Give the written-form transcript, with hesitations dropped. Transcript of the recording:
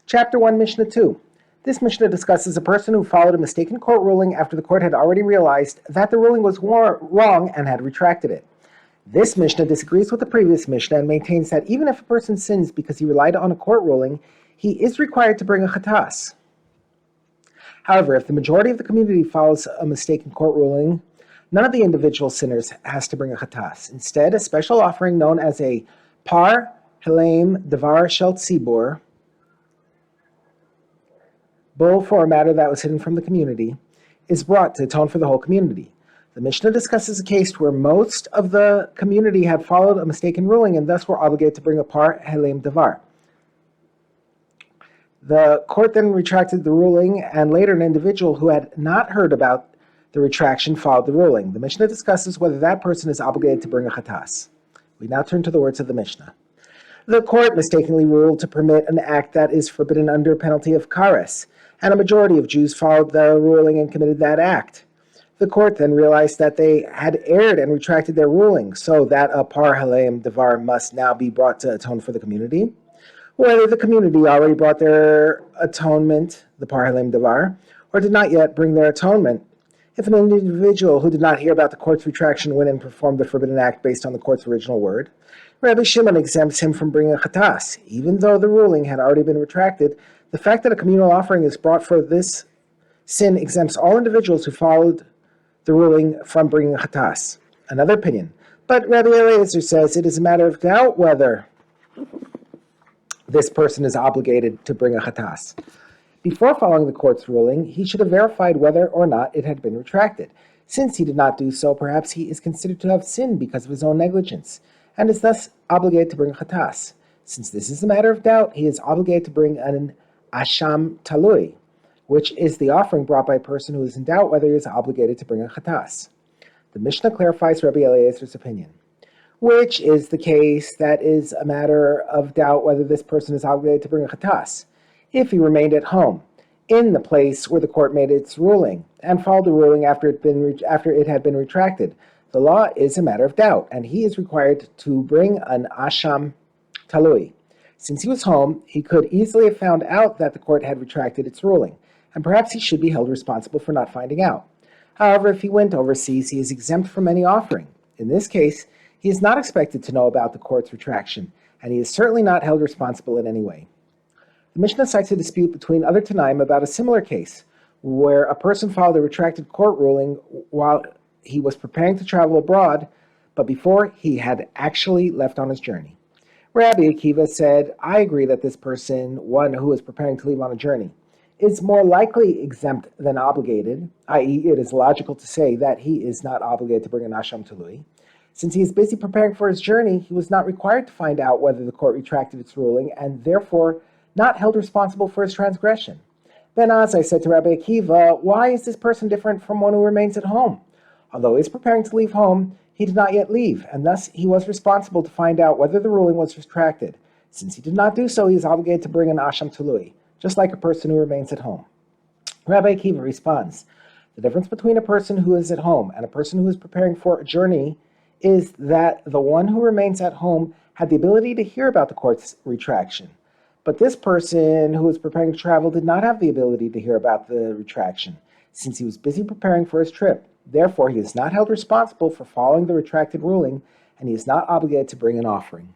Chapter 1, Mishnah 2. This Mishnah discusses a person who followed a mistaken court ruling after the court had already realized that the ruling was wrong and had retracted it. This Mishnah disagrees with the previous Mishnah and maintains that even if a person sins because he relied on a court ruling, he is required to bring a chatas. However, if the majority of the community follows a mistaken court ruling, none of the individual sinners has to bring a chatas. Instead, a special offering known as a par helem devar shel tzibur, bull for a matter that was hidden from the community, is brought to atone for the whole community. The Mishnah discusses a case where most of the community had followed a mistaken ruling and thus were obligated to bring a par helem devar. The court then retracted the ruling, and later an individual who had not heard about the retraction followed the ruling. The Mishnah discusses whether that person is obligated to bring a chatas. We now turn to the words of the Mishnah. The court mistakenly ruled to permit an act that is forbidden under penalty of kares, and a majority of Jews followed the ruling and committed that act. The court then realized that they had erred and retracted their ruling, so that a par helem devar must now be brought to atone for the community. Whether the community already brought their atonement, the par helem devar, or did not yet bring their atonement. If an individual who did not hear about the court's retraction went and performed the forbidden act based on the court's original word, Rabbi Shimon exempts him from bringing a chatas. Even though the ruling had already been retracted, the fact that a communal offering is brought for this sin exempts all individuals who followed the ruling from bringing a chatas. Another opinion. But Rabbi Eliezer says it is a matter of doubt whether this person is obligated to bring a chatas. Before following the court's ruling, he should have verified whether or not it had been retracted. Since he did not do so, perhaps he is considered to have sinned because of his own negligence, and is thus obligated to bring a chatas. Since this is a matter of doubt, he is obligated to bring an asham talui, which is the offering brought by a person who is in doubt whether he is obligated to bring a chatas. The Mishnah clarifies Rabbi Eliezer's opinion, which is the case that is a matter of doubt whether this person is obligated to bring a chatas. If he remained at home, in the place where the court made its ruling, and followed the ruling after it had been retracted, the law is a matter of doubt, and he is required to bring an asham talui. Since he was home, he could easily have found out that the court had retracted its ruling, and perhaps he should be held responsible for not finding out. However, if he went overseas, he is exempt from any offering. In this case, he is not expected to know about the court's retraction, and he is certainly not held responsible in any way. The Mishnah cites a dispute between other Tanaim about a similar case, where a person followed a retracted court ruling while he was preparing to travel abroad, but before he had actually left on his journey. Rabbi Akiva said, I agree that this person, one who is preparing to leave on a journey, is more likely exempt than obligated, i.e. it is logical to say that he is not obligated to bring an asham talui. Since he is busy preparing for his journey, he was not required to find out whether the court retracted its ruling, and therefore not held responsible for his transgression. Then Azai said to Rabbi Akiva, why is this person different from one who remains at home? Although he is preparing to leave home, he did not yet leave, and thus he was responsible to find out whether the ruling was retracted. Since he did not do so, he is obligated to bring an asham talui, just like a person who remains at home. Rabbi Akiva responds, the difference between a person who is at home and a person who is preparing for a journey is that the one who remains at home had the ability to hear about the court's retraction. But this person who was preparing to travel did not have the ability to hear about the retraction, since he was busy preparing for his trip. Therefore, he is not held responsible for following the retracted ruling, and he is not obligated to bring an offering.